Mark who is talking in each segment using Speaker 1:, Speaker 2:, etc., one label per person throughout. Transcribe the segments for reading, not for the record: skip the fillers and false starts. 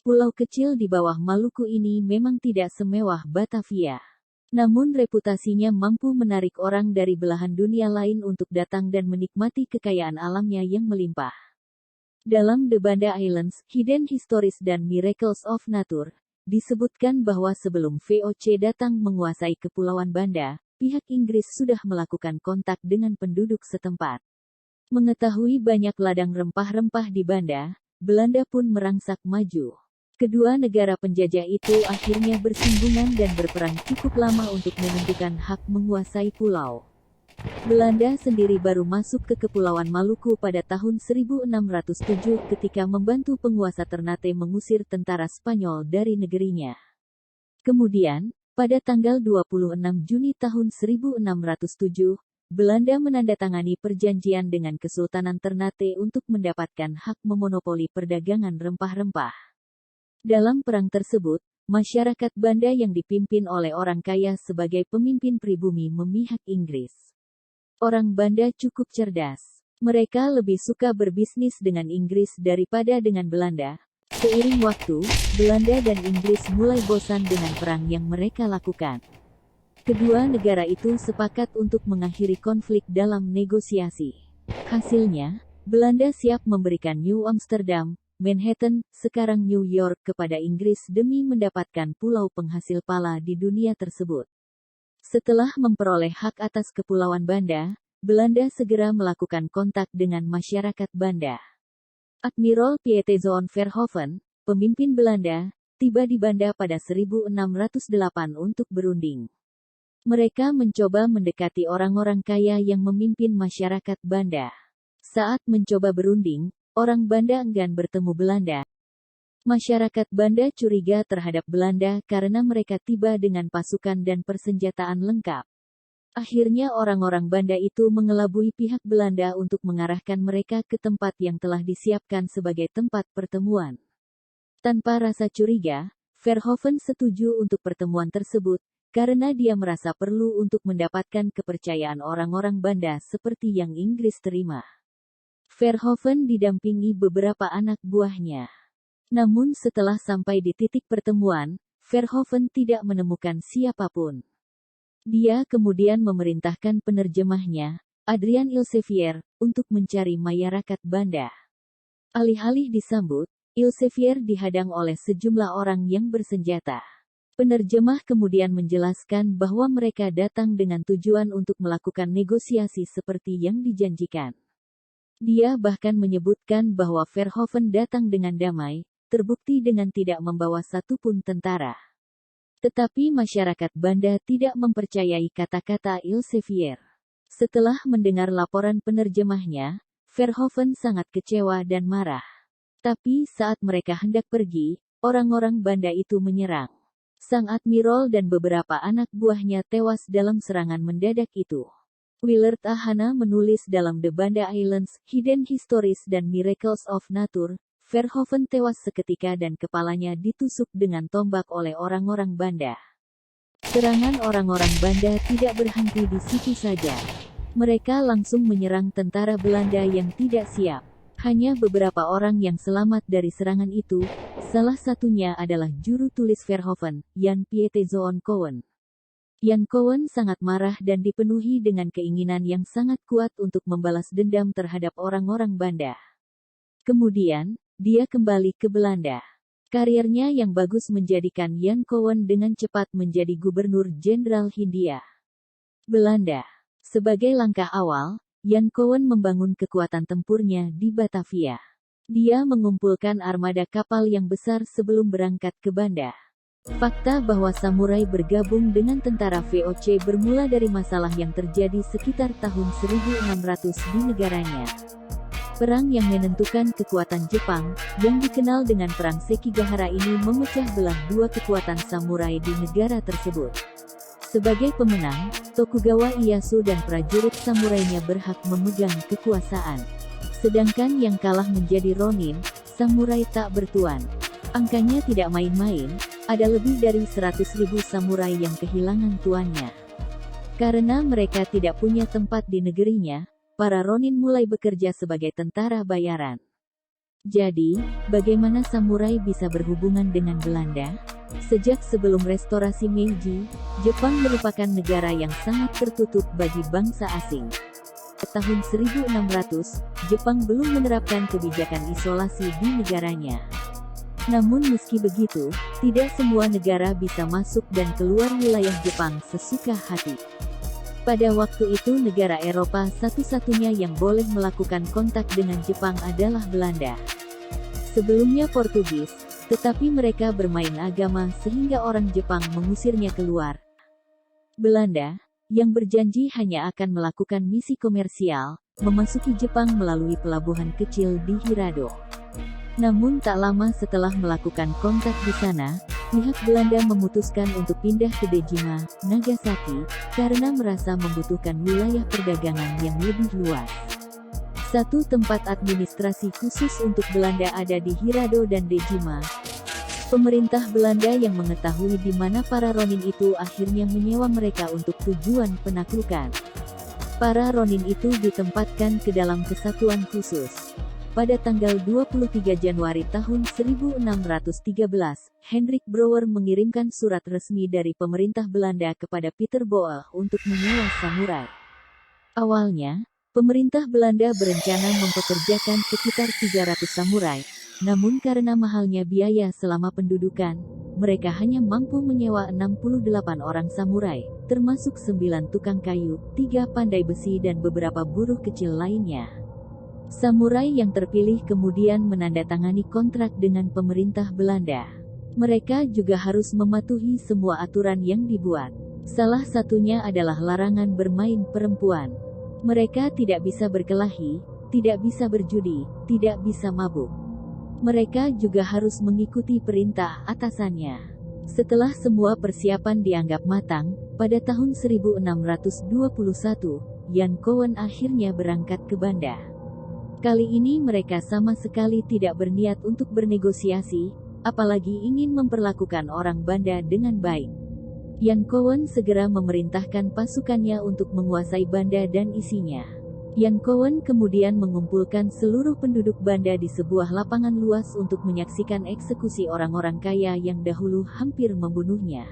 Speaker 1: Pulau kecil di bawah Maluku ini memang tidak semewah Batavia. Namun reputasinya mampu menarik orang dari belahan dunia lain untuk datang dan menikmati kekayaan alamnya yang melimpah. Dalam The Banda Islands, Hidden Histories dan Miracles of Nature, disebutkan bahwa sebelum VOC datang menguasai Kepulauan Banda, pihak Inggris sudah melakukan kontak dengan penduduk setempat. Mengetahui banyak ladang rempah-rempah di Banda, Belanda pun merangsak maju. Kedua negara penjajah itu akhirnya bersinggungan dan berperang cukup lama untuk menentukan hak menguasai pulau. Belanda sendiri baru masuk ke Kepulauan Maluku pada tahun 1607 ketika membantu penguasa Ternate mengusir tentara Spanyol dari negerinya. Kemudian, pada tanggal 26 Juni tahun 1607, Belanda menandatangani perjanjian dengan Kesultanan Ternate untuk mendapatkan hak memonopoli perdagangan rempah-rempah. Dalam perang tersebut, masyarakat Banda yang dipimpin oleh orang kaya sebagai pemimpin pribumi memihak Inggris. Orang Banda cukup cerdas. Mereka lebih suka berbisnis dengan Inggris daripada dengan Belanda. Seiring waktu, Belanda dan Inggris mulai bosan dengan perang yang mereka lakukan. Kedua negara itu sepakat untuk mengakhiri konflik dalam negosiasi. Hasilnya, Belanda siap memberikan New Amsterdam, Manhattan, sekarang New York kepada Inggris demi mendapatkan pulau penghasil pala di dunia tersebut. Setelah memperoleh hak atas Kepulauan Banda, Belanda segera melakukan kontak dengan masyarakat Banda. Admiral Pieter Verhoeven, pemimpin Belanda, tiba di Banda pada 1608 untuk berunding. Mereka mencoba mendekati orang-orang kaya yang memimpin masyarakat Banda. Saat mencoba berunding, orang Banda enggan bertemu Belanda. Masyarakat Banda curiga terhadap Belanda karena mereka tiba dengan pasukan dan persenjataan lengkap. Akhirnya orang-orang Banda itu mengelabui pihak Belanda untuk mengarahkan mereka ke tempat yang telah disiapkan sebagai tempat pertemuan. Tanpa rasa curiga, Verhoeven setuju untuk pertemuan tersebut, karena dia merasa perlu untuk mendapatkan kepercayaan orang-orang Banda seperti yang Inggris terima. Verhoeven didampingi beberapa anak buahnya. Namun setelah sampai di titik pertemuan, Verhoeven tidak menemukan siapapun. Dia kemudian memerintahkan penerjemahnya, Adrian Elsevier, untuk mencari masyarakat Banda. Alih-alih disambut, Elsevier dihadang oleh sejumlah orang yang bersenjata. Penerjemah kemudian menjelaskan bahwa mereka datang dengan tujuan untuk melakukan negosiasi seperti yang dijanjikan. Dia bahkan menyebutkan bahwa Verhoeven datang dengan damai, terbukti dengan tidak membawa satupun tentara. Tetapi masyarakat Banda tidak mempercayai kata-kata Elsevier. Setelah mendengar laporan penerjemahnya, Verhoeven sangat kecewa dan marah. Tapi saat mereka hendak pergi, orang-orang Banda itu menyerang. Sang admiral dan beberapa anak buahnya tewas dalam serangan mendadak itu. Willard Ahana menulis dalam The Banda Islands, Hidden Histories dan Miracles of Nature, Verhoeven tewas seketika dan kepalanya ditusuk dengan tombak oleh orang-orang Banda. Serangan orang-orang Banda tidak berhenti di situ saja. Mereka langsung menyerang tentara Belanda yang tidak siap. Hanya beberapa orang yang selamat dari serangan itu, salah satunya adalah juru tulis Verhoeven, Jan Pieter Zoon Coen. Jan Coen sangat marah dan dipenuhi dengan keinginan yang sangat kuat untuk membalas dendam terhadap orang-orang Banda. Kemudian, dia kembali ke Belanda. Karirnya yang bagus menjadikan Jan Coen dengan cepat menjadi Gubernur Jenderal Hindia Belanda. Sebagai langkah awal, Jan Coen membangun kekuatan tempurnya di Batavia. Dia mengumpulkan armada kapal yang besar sebelum berangkat ke Banda. Fakta bahwa samurai bergabung dengan tentara VOC bermula dari masalah yang terjadi sekitar tahun 1600 di negaranya. Perang yang menentukan kekuatan Jepang, yang dikenal dengan Perang Sekigahara ini memecah belah dua kekuatan samurai di negara tersebut. Sebagai pemenang, Tokugawa Ieyasu dan prajurit samurainya berhak memegang kekuasaan. Sedangkan yang kalah menjadi Ronin, samurai tak bertuan. Angkanya tidak main-main, ada lebih dari 100.000 samurai yang kehilangan tuannya. Karena mereka tidak punya tempat di negerinya, para Ronin mulai bekerja sebagai tentara bayaran. Jadi, bagaimana samurai bisa berhubungan dengan Belanda? Sejak sebelum restorasi Meiji, Jepang merupakan negara yang sangat tertutup bagi bangsa asing. Tahun 1600, Jepang belum menerapkan kebijakan isolasi di negaranya. Namun meski begitu, tidak semua negara bisa masuk dan keluar wilayah Jepang sesuka hati. Pada waktu itu negara Eropa satu-satunya yang boleh melakukan kontak dengan Jepang adalah Belanda. Sebelumnya Portugis, tetapi mereka bermain agama sehingga orang Jepang mengusirnya keluar. Belanda, yang berjanji hanya akan melakukan misi komersial, memasuki Jepang melalui pelabuhan kecil di Hirado. Namun tak lama setelah melakukan kontak di sana, pihak Belanda memutuskan untuk pindah ke Dejima, Nagasaki, karena merasa membutuhkan wilayah perdagangan yang lebih luas. Satu tempat administrasi khusus untuk Belanda ada di Hirado dan Dejima. Pemerintah Belanda yang mengetahui di mana para Ronin itu akhirnya menyewa mereka untuk tujuan penaklukan. Para Ronin itu ditempatkan ke dalam kesatuan khusus. Pada tanggal 23 Januari tahun 1613, Hendrik Brouwer mengirimkan surat resmi dari pemerintah Belanda kepada Pieter Bolle untuk menyewa samurai. Awalnya, pemerintah Belanda berencana mempekerjakan sekitar 300 samurai, namun karena mahalnya biaya selama pendudukan, mereka hanya mampu menyewa 68 orang samurai, termasuk 9 tukang kayu, 3 pandai besi dan beberapa buruh kecil lainnya. Samurai yang terpilih kemudian menandatangani kontrak dengan pemerintah Belanda. Mereka juga harus mematuhi semua aturan yang dibuat. Salah satunya adalah larangan bermain perempuan. Mereka tidak bisa berkelahi, tidak bisa berjudi, tidak bisa mabuk. Mereka juga harus mengikuti perintah atasannya. Setelah semua persiapan dianggap matang, pada tahun 1621, Jan Cowen akhirnya berangkat ke Banda. Kali ini mereka sama sekali tidak berniat untuk bernegosiasi, apalagi ingin memperlakukan orang Banda dengan baik. Jan Cowen segera memerintahkan pasukannya untuk menguasai Banda dan isinya. Jan Cowen kemudian mengumpulkan seluruh penduduk Banda di sebuah lapangan luas untuk menyaksikan eksekusi orang-orang kaya yang dahulu hampir membunuhnya.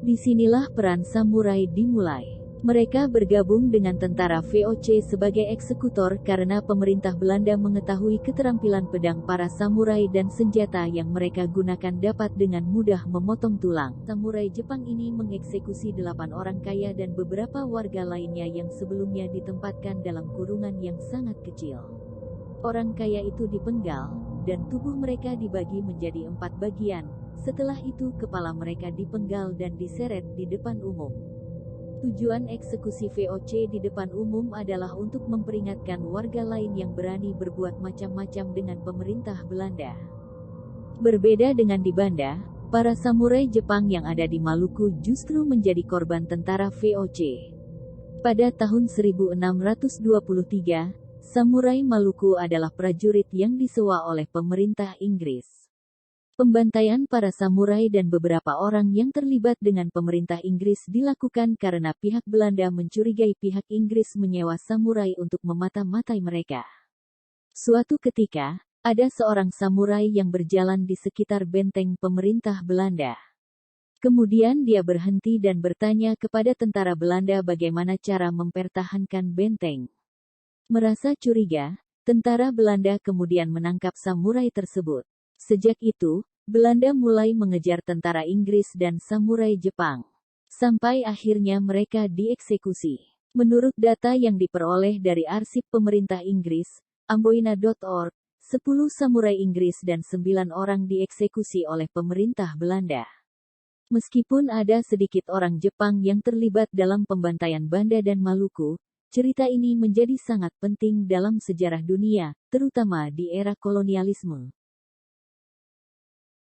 Speaker 1: Disinilah peran samurai dimulai. Mereka bergabung dengan tentara VOC sebagai eksekutor karena pemerintah Belanda mengetahui keterampilan pedang para samurai dan senjata yang mereka gunakan dapat dengan mudah memotong tulang. Samurai Jepang ini mengeksekusi 8 orang kaya dan beberapa warga lainnya yang sebelumnya ditempatkan dalam kurungan yang sangat kecil. Orang kaya itu dipenggal, dan tubuh mereka dibagi menjadi 4 bagian. Setelah itu kepala mereka dipenggal dan diseret di depan umum. Tujuan eksekusi VOC di depan umum adalah untuk memperingatkan warga lain yang berani berbuat macam-macam dengan pemerintah Belanda. Berbeda dengan di Banda, para samurai Jepang yang ada di Maluku justru menjadi korban tentara VOC. Pada tahun 1623, samurai Maluku adalah prajurit yang disewa oleh pemerintah Inggris. Pembantaian para samurai dan beberapa orang yang terlibat dengan pemerintah Inggris dilakukan karena pihak Belanda mencurigai pihak Inggris menyewa samurai untuk memata-matai mereka. Suatu ketika, ada seorang samurai yang berjalan di sekitar benteng pemerintah Belanda. Kemudian dia berhenti dan bertanya kepada tentara Belanda bagaimana cara mempertahankan benteng. Merasa curiga, tentara Belanda kemudian menangkap samurai tersebut. Sejak itu, Belanda mulai mengejar tentara Inggris dan samurai Jepang. Sampai akhirnya mereka dieksekusi. Menurut data yang diperoleh dari arsip pemerintah Inggris, amboina.org, 10 samurai Inggris dan 9 orang dieksekusi oleh pemerintah Belanda. Meskipun ada sedikit orang Jepang yang terlibat dalam pembantaian Banda dan Maluku, cerita ini menjadi sangat penting dalam sejarah dunia, terutama di era kolonialisme.